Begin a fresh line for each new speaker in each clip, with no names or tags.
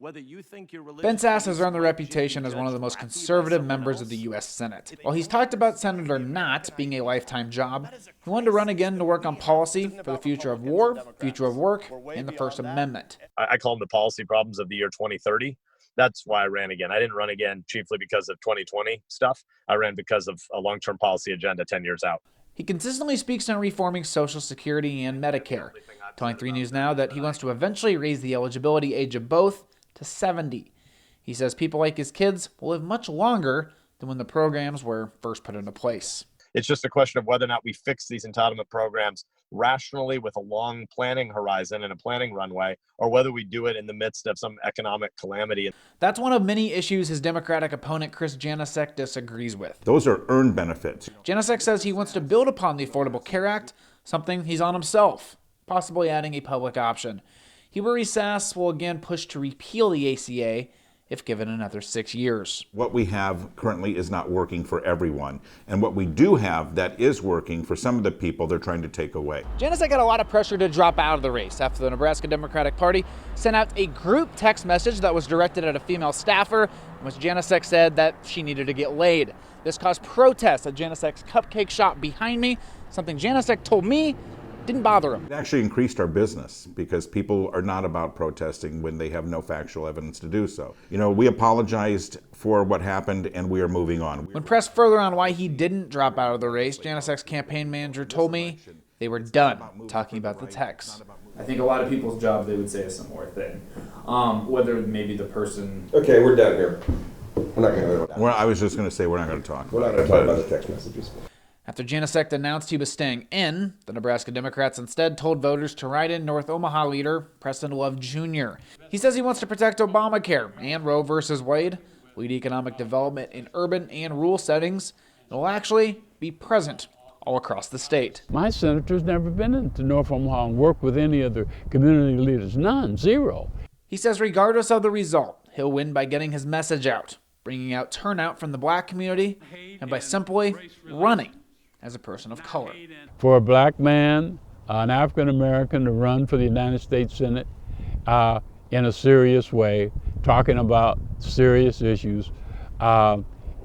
Whether you think your
Ben
religious
Sasse has
beliefs
earned the
might
reputation
be
as one of the
judged
most
crappy by
conservative
someone
members of the
else,
U.S. Senate. While he's talked about senator not being a lifetime job, he wanted to run again to work on policy for the future of war, future of work, and the First Amendment.
I call them the policy problems of the year 2030. That's why I ran again. I didn't run again chiefly because of 2020 stuff. I ran because of a long-term policy agenda 10 years out.
He consistently speaks on reforming Social Security and Medicare, telling 3 News Now that he wants to eventually raise the eligibility age of both to 70. He says people like his kids will live much longer than when the programs were first put into place.
It's just a question of whether or not we fix these entitlement programs rationally with a long planning horizon and a planning runway, or whether we do it in the midst of some economic calamity.
That's one of many issues his Democratic opponent Chris Janicek disagrees with.
Those are earned benefits.
Janicek says he wants to build upon the Affordable Care Act, something he's on himself, possibly adding a public option. He worries Sasse will again push to repeal the ACA if given another 6 years.
What we have currently is not working for everyone. And what we do have that is working for some of the people they're trying to take away.
Janicek got a lot of pressure to drop out of the race after the Nebraska Democratic Party sent out a group text message that was directed at a female staffer, in which Janicek said that she needed to get laid. This caused protests at Janicek's cupcake shop behind me, something Janicek told me didn't bother him.
It actually increased our business because people are not about protesting when they have no factual evidence to do so. You know, we apologized for what happened and we are moving on.
When pressed further on why he didn't drop out of the race, Janicek's campaign manager told me they were done talking about the text.
I think a lot of people's job, they would say a similar thing. Whether maybe the person...
Okay, we're done here. We're not going to go.
Well, I was just going to say we're not going to talk.
We're not going to talk about the text messages.
After Janicek announced he was staying in, the Nebraska Democrats instead told voters to write in North Omaha leader Preston Love Jr. He says he wants to protect Obamacare and Roe v. Wade, lead economic development in urban and rural settings, and will actually be present all across the state.
My senator's never been into North Omaha and worked with any of the community leaders. None, zero.
He says regardless of the result, he'll win by getting his message out, bringing out turnout from the black community, and by simply running as a person of color.
For a black man, an African American, to run for the United States Senate in a serious way, talking about serious issues,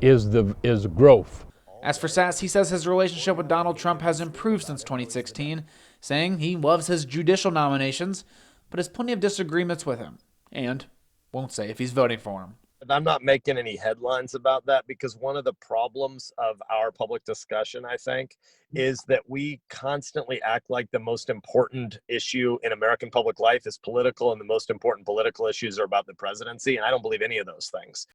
is growth.
As for Sasse, he says his relationship with Donald Trump has improved since 2016, saying he loves his judicial nominations, but has plenty of disagreements with him, and won't say if he's voting for him.
I'm not making any headlines about that because one of the problems of our public discussion, I think, is that we constantly act like the most important issue in American public life is political and the most important political issues are about the presidency. And I don't believe any of those things.